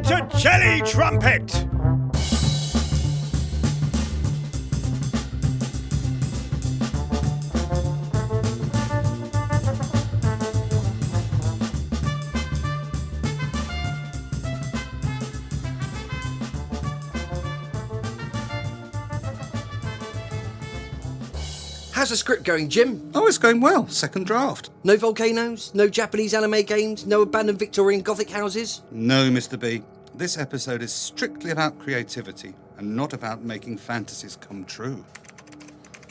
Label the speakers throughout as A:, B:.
A: to Jelly Trumpet!
B: How's the script going, Jim?
C: Oh, it's going well. Second draft.
B: No volcanoes? No Japanese anime games? No abandoned Victorian Gothic houses?
C: No, Mr. B. This episode is strictly about creativity and not about making fantasies come true.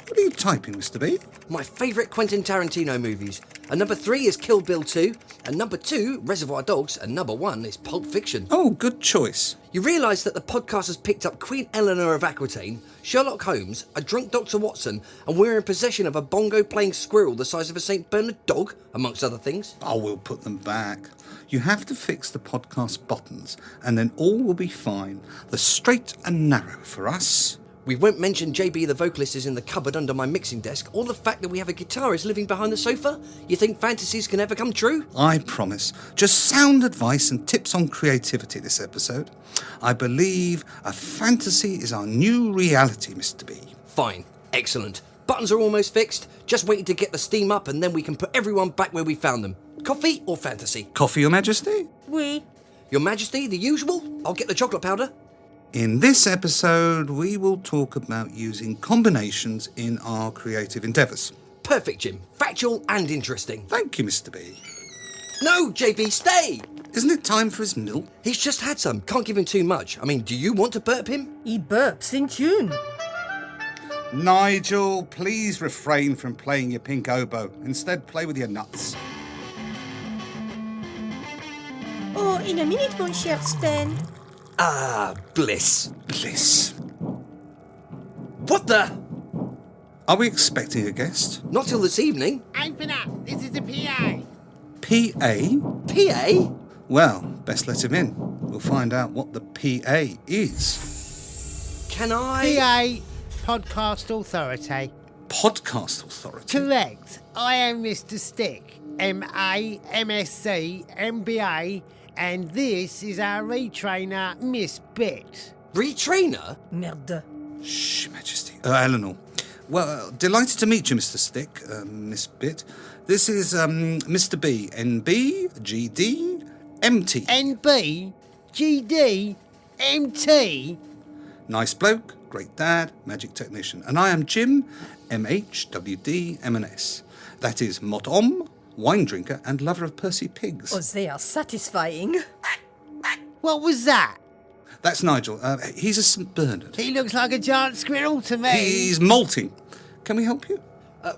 C: What are you typing, Mr. B?
B: My favourite Quentin Tarantino movies. And number 3 is Kill Bill 2. And number 2, Reservoir Dogs. And number 1 is Pulp Fiction.
C: Oh, good choice.
B: You realise that the podcast has picked up Queen Eleanor of Aquitaine, Sherlock Holmes, a drunk Dr. Watson, and we're in possession of a bongo-playing squirrel the size of a St. Bernard dog, amongst other things.
C: Oh, we'll put them back. You have to fix the podcast buttons, and then all will be fine. The straight and narrow for us.
B: We won't mention JB the vocalist is in the cupboard under my mixing desk, or the fact that we have a guitarist living behind the sofa. You think fantasies can ever come true?
C: I promise. Just sound advice and tips on creativity this episode. I believe a fantasy is our new reality, Mr. B.
B: Fine. Excellent. Buttons are almost fixed. Just waiting to get the steam up and then we can put everyone back where we found them. Coffee or fantasy?
C: Coffee, Your Majesty?
D: Oui.
B: Your Majesty, the usual? I'll get the chocolate powder.
C: In this episode, we will talk about using combinations in our creative endeavours.
B: Perfect, Jim. Factual and interesting.
C: Thank you, Mr. B.
B: No, JB, stay!
C: Isn't it time for his milk?
B: He's just had some. Can't give him too much. I mean, do you want to burp him?
D: He burps in tune.
C: Nigel, please refrain from playing your pink oboe. Instead, play with your nuts.
D: Oh, in a minute, mon cher Stan.
B: Ah, bliss.
C: Bliss.
B: What the?
C: Are we expecting a guest?
B: Not till this evening.
E: Open up. This is the PA.
C: PA?
B: PA?
C: Well, best let him in. We'll find out what the PA is.
B: Can I?
E: PA, Podcast Authority.
C: Podcast Authority?
E: Correct. I am Mr. Stick, MA, MSc, MBA, and this is our retrainer, Miss Bit.
B: Retrainer?
D: Merde.
C: Shh, Majesty. Eleanor. Well, delighted to meet you, Mr. Stick, Miss Bit. This is Mr. B, NB, GD, MT.
E: NB, GD, MT.
C: Nice bloke, great dad, magic technician. And I am Jim, MH, WD, M&S. That is Mot Om, wine drinker and lover of Percy pigs.
D: Oh, they are satisfying.
E: What was that?
C: That's Nigel. He's a St. Bernard.
E: He looks like a giant squirrel to me.
C: He's molting. Can we help you?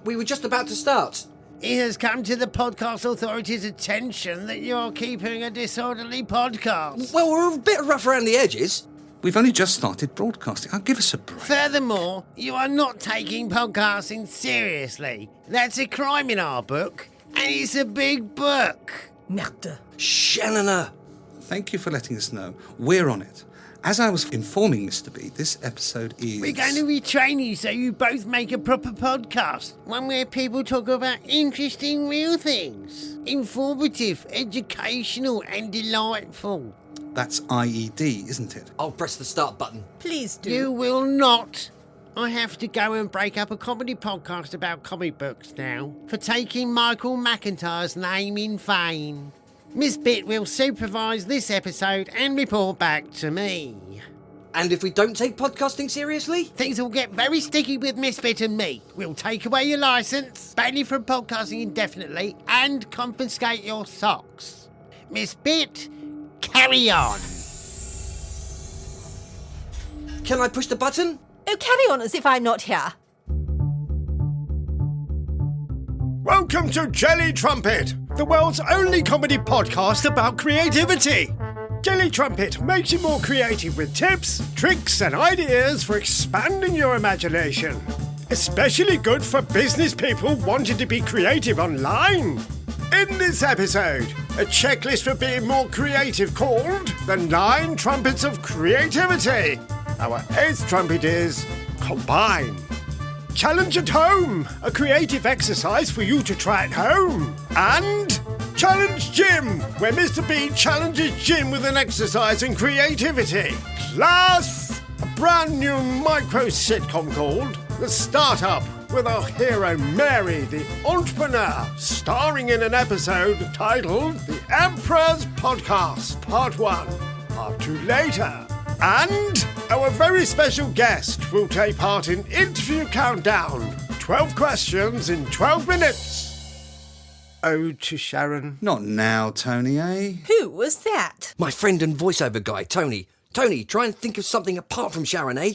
B: We were just about to start.
E: It has come to the Podcast Authority's attention that you're keeping a disorderly podcast.
B: Well, we're a bit rough around the edges.
C: We've only just started broadcasting. I'll give us a break.
E: Furthermore, you are not taking podcasting seriously. That's a crime in our book, and it's a big book.
D: Merde.
B: Shh, Eleanor.
C: Thank you for letting us know. We're on it. As I was informing Mr. B, this episode is...
E: We're going to retrain you so you both make a proper podcast. One where people talk about interesting real things. Informative, educational and delightful.
C: That's IED, isn't it?
B: I'll press the start button.
D: Please do.
E: You will not. I have to go and break up a comedy podcast about comic books now for taking Michael McIntyre's name in vain. Miss Bit will supervise this episode and report back to me.
B: And if we don't take podcasting seriously?
E: Things will get very sticky with Miss Bit and me. We'll take away your licence, ban you from podcasting indefinitely, and confiscate your socks. Miss Bit, carry on.
B: Can I push the button?
D: Oh, carry on as if I'm not here.
A: Welcome to Jelly Trumpet, the world's only comedy podcast about creativity. Jelly Trumpet makes you more creative with tips, tricks and ideas for expanding your imagination. Especially good for business people wanting to be creative online. In this episode, a checklist for being more creative called the 9 Trumpets of Creativity. Our 8th trumpet is Combine. Challenge at home, a creative exercise for you to try at home. And Challenge Jim, where Mr. B challenges Jim with an exercise in creativity. Plus, a brand new micro sitcom called The Startup, with our hero Mary, the entrepreneur, starring in an episode titled The Emperor's Podcast, Part 1, Part 2 later. And our very special guest will take part in Interview Countdown, 12 questions in 12 minutes. Ode to Sharon.
C: Not now, Tony, eh?
D: Who was that?
B: My friend and voiceover guy, Tony. Tony, try and think of something apart from Sharon, eh?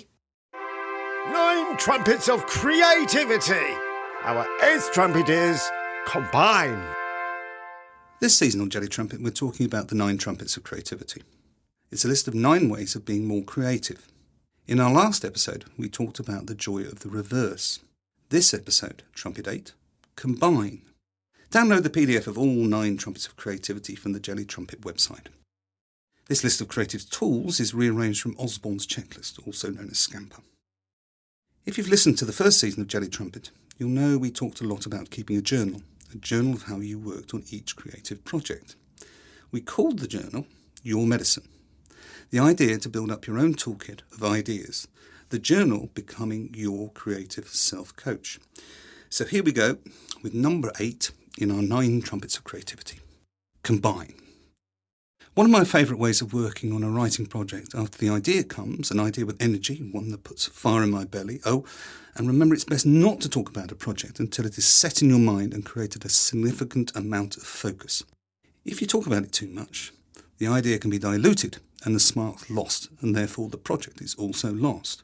A: 9 trumpets of creativity. Our 8th trumpet is combine.
C: This season on Jelly Trumpet, we're talking about the 9 trumpets of creativity. It's a list of 9 ways of being more creative. In our last episode, we talked about the joy of the reverse. This episode, Trumpet 8, combine. Download the PDF of all 9 trumpets of creativity from the Jelly Trumpet website. This list of creative tools is rearranged from Osborne's checklist, also known as Scamper. If you've listened to the first season of Jelly Trumpet, you'll know we talked a lot about keeping a journal of how you worked on each creative project. We called the journal Your Medicine. The idea to build up your own toolkit of ideas, the journal becoming your creative self-coach. So here we go with number 8 in our 9 trumpets of creativity. Combine. One of my favourite ways of working on a writing project, after the idea comes, an idea with energy, one that puts fire in my belly. Oh, and remember, it's best not to talk about a project until it is set in your mind and created a significant amount of focus. If you talk about it too much, the idea can be diluted and the spark lost, and therefore the project is also lost.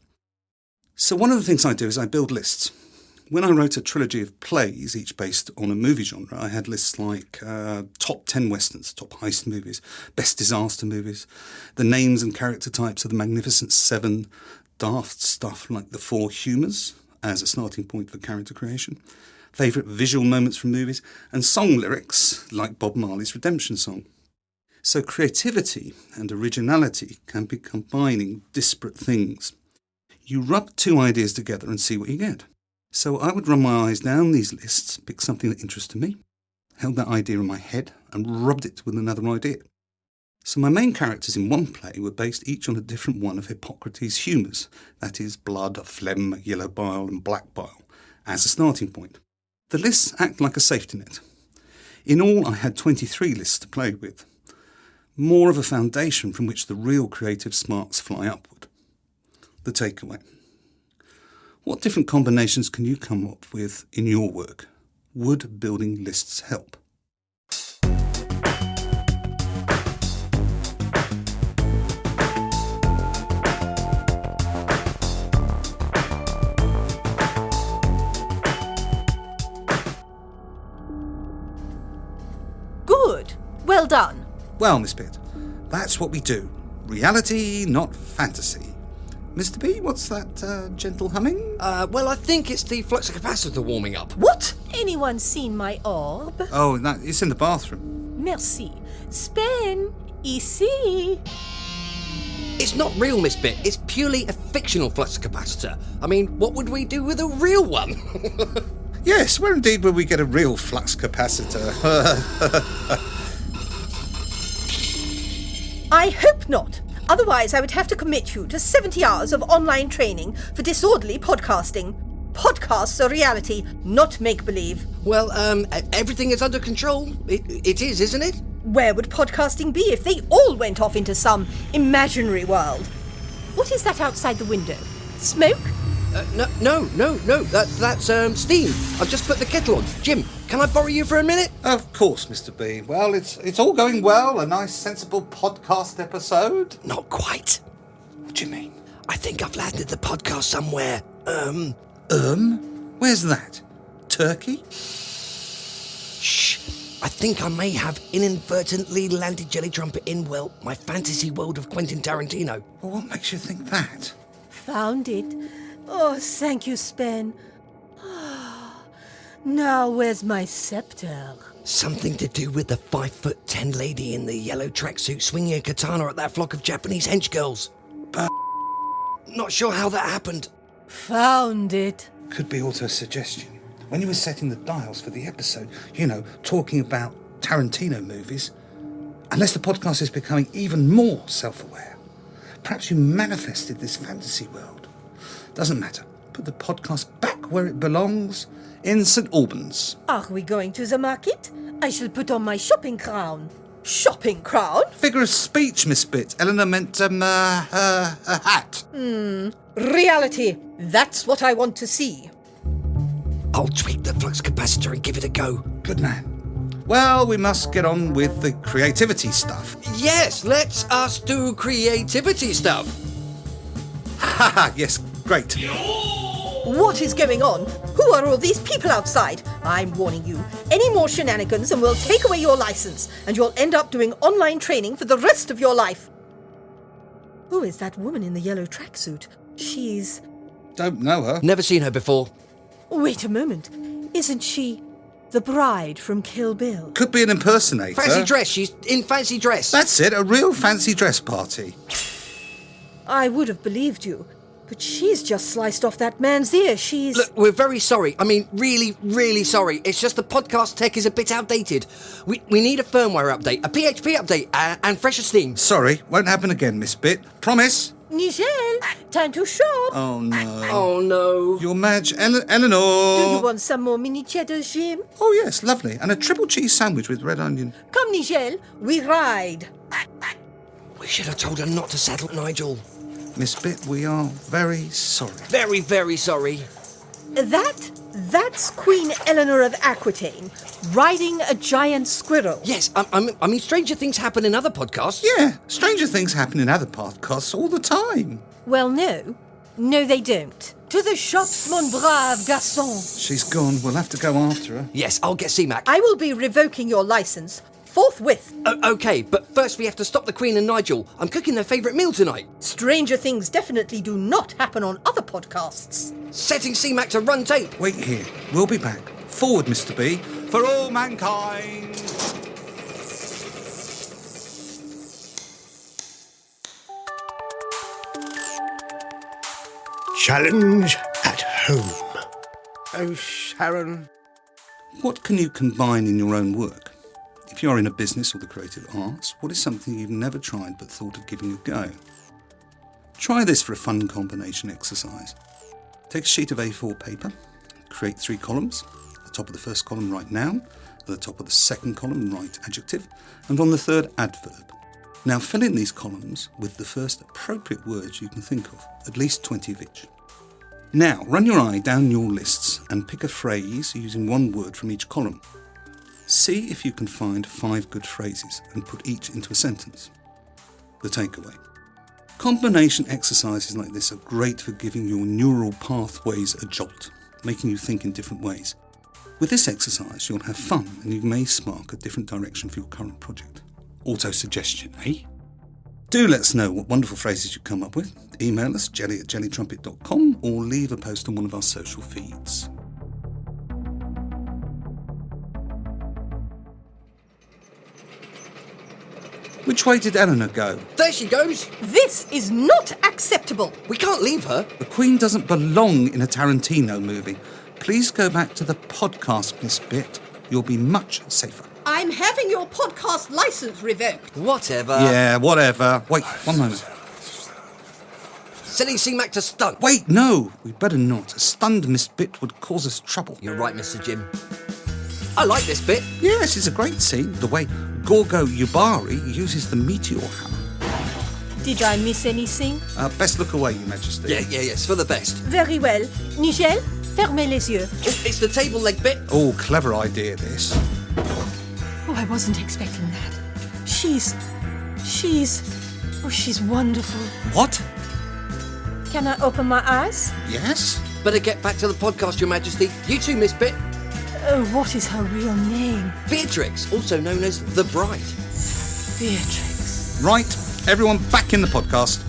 C: So one of the things I do is I build lists. When I wrote a trilogy of plays, each based on a movie genre, I had lists like top 10 westerns, top heist movies, best disaster movies, the names and character types of the Magnificent Seven, daft stuff like the 4 humours as a starting point for character creation, favourite visual moments from movies, and song lyrics like Bob Marley's Redemption Song. So creativity and originality can be combining disparate things. You rub 2 ideas together and see what you get. So I would run my eyes down these lists, pick something that interested me, held that idea in my head and rubbed it with another idea. So my main characters in one play were based each on a different one of Hippocrates' humours, that is blood, phlegm, yellow bile and black bile, as a starting point. The lists act like a safety net. In all, I had 23 lists to play with. More of a foundation from which the real creative sparks fly upward. The takeaway. What different combinations can you come up with in your work? Would building lists help?
D: Good. Well done.
C: Well, Miss Pitt, that's what we do. Reality, not fantasy. Mr. B, what's that gentle humming?
B: Well, I think it's the flux capacitor warming up.
D: What? Anyone seen my orb?
C: Oh, it's in the bathroom.
D: Merci. Spen, ici.
B: It's not real, Miss Bit. It's purely a fictional flux capacitor. I mean, what would we do with a real one?
C: Yes, where indeed would we get a real flux capacitor?
D: I hope not. Otherwise, I would have to commit you to 70 hours of online training for disorderly podcasting. Podcasts are reality, not make-believe.
B: Well, everything is under control. It is, isn't it?
D: Where would podcasting be if they all went off into some imaginary world? What is that outside the window? Smoke?
B: No. That's steam. I've just put the kettle on. Jim, can I borrow you for a minute?
C: Of course, Mr. B. Well, it's all going well. A nice, sensible podcast episode.
B: Not quite.
C: What do you mean?
B: I think I've landed the podcast somewhere.
C: Where's that? Turkey?
B: Shh. I think I may have inadvertently landed Jelly Trumpet in, well, my fantasy world of Quentin Tarantino.
C: Well, what makes you think that?
D: Found it. Oh, thank you, Spen. Now where's my scepter?
B: Something to do with the 5'10" lady in the yellow tracksuit swinging a katana at that flock of Japanese hench girls. But not sure how that happened.
D: Found it.
C: Could be also a suggestion. When you were setting the dials for the episode, talking about Tarantino movies. Unless the podcast is becoming even more self-aware. Perhaps you manifested this fantasy world. Doesn't matter. Put the podcast back where it belongs, in St. Albans.
D: Are we going to the market? I shall put on my shopping crown. Shopping crown?
C: Figure of speech, Miss Bit. Eleanor meant, a hat.
D: Reality. That's what I want to see.
B: I'll tweak the flux capacitor and give it a go.
C: Good man. Well, we must get on with the creativity stuff.
B: Yes, let's us do creativity stuff.
C: Haha, yes, great.
D: What is going on? Who are all these people outside? I'm warning you. Any more shenanigans and we'll take away your license, and you'll end up doing online training for the rest of your life. Who is that woman in the yellow tracksuit? She's...
C: Don't know her.
B: Never seen her before.
D: Wait a moment. Isn't she the bride from Kill Bill?
C: Could be an impersonator.
B: Fancy dress, she's in fancy dress.
C: That's it, a real fancy dress party.
D: I would have believed you, but she's just sliced off that man's ear. She's...
B: Look, we're very sorry. I mean, really, really sorry. It's just the podcast tech is a bit outdated. We need a firmware update, a PHP update, and fresher steam.
C: Sorry, won't happen again, Miss Bit. Promise.
D: Nigel, time to shop.
C: Oh, no.
B: Oh, no.
C: Your Madge, Eleanor.
D: Do you want some more mini cheddar, Jim?
C: Oh, yes, lovely. And a triple cheese sandwich with red onion.
D: Come, Nigel, we ride.
B: We should have told her not to saddle Nigel.
C: Miss Bit, we are very sorry.
B: Very, very sorry.
D: That's Queen Eleanor of Aquitaine, riding a giant squirrel.
B: Yes, I mean, stranger things happen in other podcasts.
C: Yeah, stranger things happen in other podcasts all the time.
D: Well, no. No, they don't. To the shops, mon brave garçon.
C: She's gone. We'll have to go after her.
B: Yes, I'll get C-Mac.
D: I will be revoking your license forthwith.
B: Okay, but first we have to stop the Queen and Nigel. I'm cooking their favourite meal tonight.
D: Stranger things definitely do not happen on other podcasts.
B: Setting C-Mac to run tape.
C: Wait here. We'll be back. Forward, Mr. B. For all mankind.
A: Challenge at home. Oh, Sharon.
C: What can you combine in your own work? If you are in a business or the creative arts, what is something you've never tried but thought of giving a go? Try this for a fun combination exercise. Take a sheet of A4 paper, create 3 columns. At the top of the first column, write noun. At the top of the second column, write adjective. And on the third, adverb. Now fill in these columns with the first appropriate words you can think of, at least 20 of each. Now run your eye down your lists and pick a phrase using one word from each column. See if you can find 5 good phrases and put each into a sentence. The takeaway. Combination exercises like this are great for giving your neural pathways a jolt, making you think in different ways. With this exercise, you'll have fun and you may spark a different direction for your current project. Auto-suggestion, eh? Do let us know what wonderful phrases you come up with. Email us, jelly@jellytrumpet.com, or leave a post on one of our social feeds. Which way did Eleanor go?
B: There she goes.
D: This is not acceptable.
B: We can't leave her.
C: The Queen doesn't belong in a Tarantino movie. Please go back to the podcast, Miss Bit. You'll be much safer.
D: I'm having your podcast license revoked.
B: Whatever.
C: Yeah, whatever. Wait, one moment.
B: Sending C-Mac to stunt.
C: Wait, no, we'd better not. A stunned Miss Bit would cause us trouble.
B: You're right, Mr. Jim. I like this bit.
C: Yes, it's a great scene. The way Gorgo Yubari uses the meteor hammer.
D: Did I miss anything?
C: Best look away, Your Majesty.
B: Yeah, it's for the best.
D: Very well. Nigel, fermez les yeux.
B: Oh, it's the table leg bit.
C: Oh, clever idea, this.
D: Oh, I wasn't expecting that. She's wonderful.
C: What?
D: Can I open my eyes?
C: Yes?
B: Better get back to the podcast, Your Majesty. You too, Miss Bit.
D: What is her real name?
B: Beatrix, also known as the Bride.
D: Beatrix.
C: Right, everyone back in the podcast.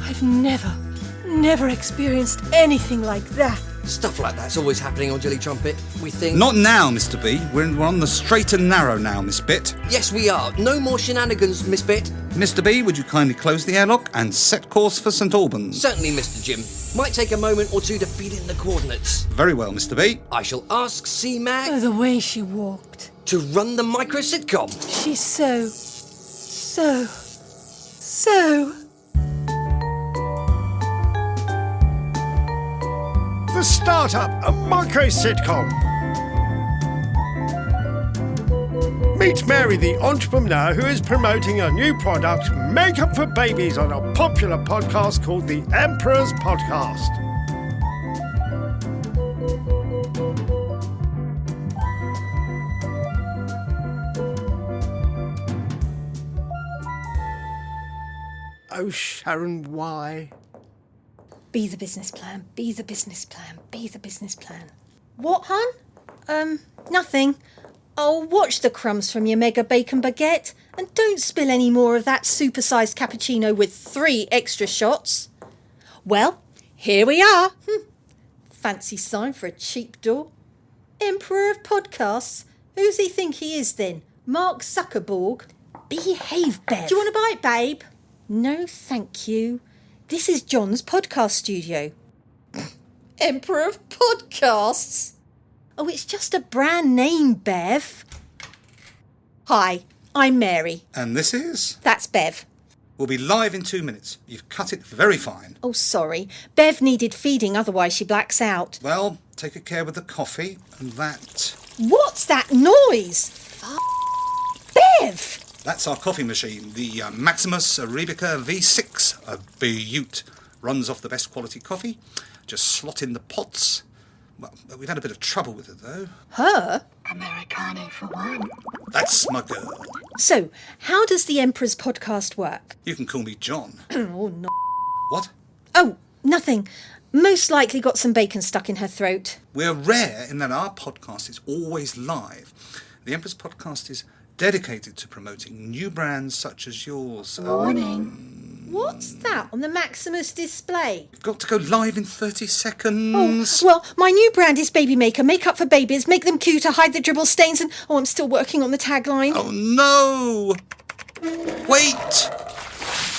D: I've never experienced anything like that.
B: Stuff like that's always happening on Jelly Trumpet. We think...
C: Not now, Mr. B. We're on the straight and narrow now, Miss Bit.
B: Yes, we are. No more shenanigans, Miss Bit.
C: Mr. B, would you kindly close the airlock and set course for St. Albans?
B: Certainly, Mr. Jim. Might take a moment or two to feed in the coordinates.
C: Very well, Mr. B.
B: I shall ask C-Mac...
D: The way she walked.
B: to run the micro sitcom.
D: She's so...
A: The Startup, a micro sitcom. Meet Mary, the entrepreneur who is promoting a new product, makeup for babies, on a popular podcast called The Emperor's Podcast. Oh, Sharon, why?
D: Be the business plan, be the business plan, be the business plan. What, hun? Nothing. Oh, watch the crumbs from your mega bacon baguette and don't spill any more of that supersized cappuccino with 3 extra shots. Well, here we are. Fancy sign for a cheap door. Emperor of podcasts. Who's he think he is then? Mark Zuckerberg? Behave, Bev. Do you want a bite, babe? No, thank you. This is John's podcast studio. Emperor of podcasts? Oh, it's just a brand name, Bev. Hi, I'm Mary.
C: And this is?
D: That's Bev.
C: We'll be live in 2 minutes. You've cut it very fine.
D: Oh, sorry. Bev needed feeding, otherwise she blacks out.
C: Well, take a care with the coffee and that.
D: What's that noise? Bev!
C: That's our coffee machine, the Maximus Arabica V6, a beaut. Runs off the best quality coffee. Just slot in the pots. Well, we've had a bit of trouble with it, though.
D: Her?
F: Americano for one.
C: That's my girl.
D: So, how does the Emperor's podcast work?
C: You can call me John.
D: Oh, no.
C: What?
D: Oh, nothing. Most likely got some bacon stuck in her throat.
C: We're rare in that our podcast is always live. The Emperor's Podcast is dedicated to promoting new brands such as yours.
F: Warning.
D: What's that on the Maximus display?
C: You've got to go live in 30 seconds.
D: Oh, well, my new brand is Baby Maker. Makeup for babies, make them cuter, hide the dribble stains, and... Oh, I'm still working on the tagline.
C: Oh, no! Wait!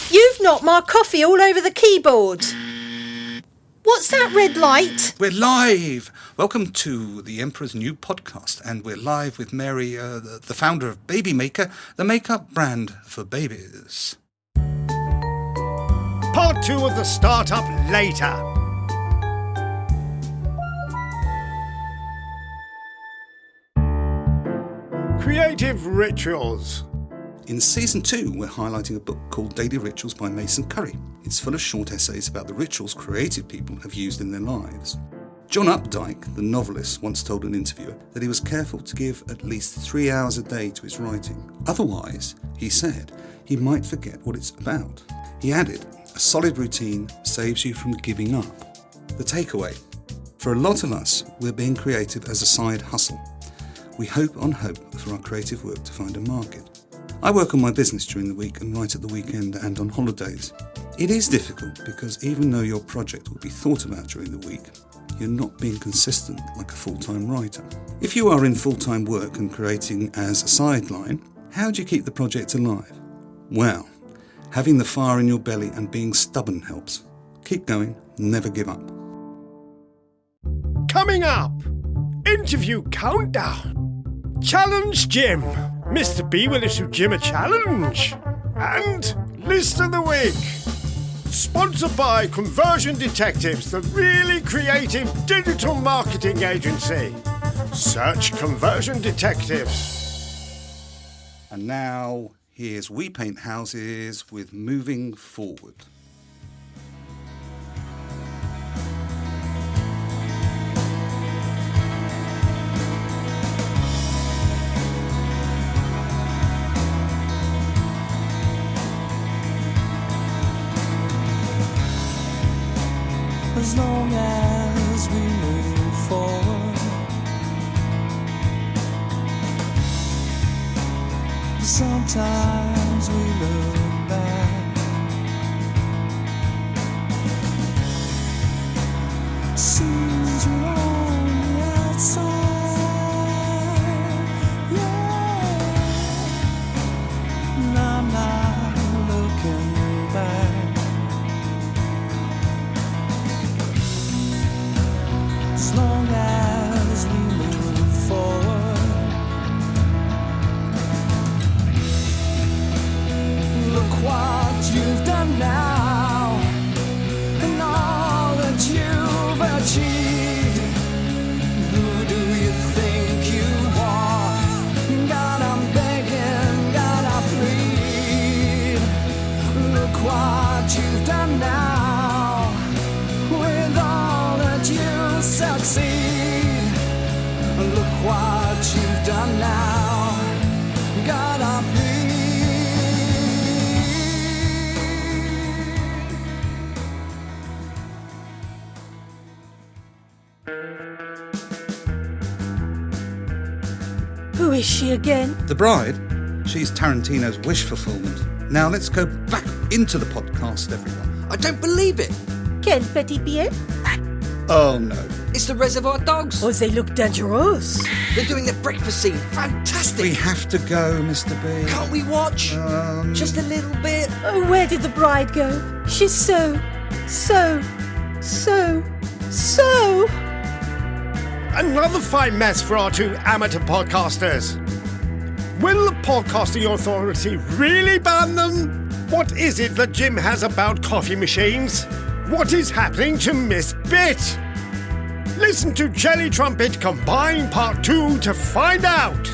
D: You've knocked my coffee all over the keyboard. What's that red light?
C: We're live! Welcome to the Emperor's new podcast, and we're live with Mary, the founder of Baby Maker, the makeup brand for babies.
A: Part 2 of The Startup later. Creative Rituals.
C: In Season 2, we're highlighting a book called Daily Rituals by Mason Curry. It's full of short essays about the rituals creative people have used in their lives. John Updike, the novelist, once told an interviewer that he was careful to give at least 3 hours a day to his writing. Otherwise, he said, he might forget what it's about. He added, a solid routine saves you from giving up. The takeaway. For a lot of us, we're being creative as a side hustle. We hope for our creative work to find a market. I work on my business during the week and write at the weekend and on holidays. It is difficult because even though your project will be thought about during the week, you're not being consistent like a full-time writer. If you are in full-time work and creating as a sideline, how do you keep the project alive? Well, having the fire in your belly and being stubborn helps. Keep going, never give up.
A: Coming up, interview countdown. Challenge Jim. Mr. B will issue Jim a challenge. And list of the week. Sponsored by Conversion Detectives, the really creative digital marketing agency. Search Conversion Detectives.
C: And now, here's We Paint Houses with Moving Forward.
G: As long as we move forward, sometimes we look back. Seems we're on the outside, yeah. And I'm not looking back. As long as we move forward, done now. God, I
D: Who is she again?
C: The bride? She's Tarantino's wish fulfillment. Now let's go back into the podcast, everyone.
B: I don't believe it.
D: Quel petit pied?
C: Oh no.
B: It's the Reservoir Dogs.
D: Oh, they look dangerous.
B: They're doing their breakfast scene. Fantastic.
C: We have to go, Mr. B.
B: Can't we watch? Just a little bit.
D: Oh, where did the bride go? She's so...
A: Another fine mess for our two amateur podcasters. Will the podcasting authority really ban them? What is it that Jim has about coffee machines? What is happening to Miss Bit? Listen to Jelly Trumpet Combine Part 2 to find out.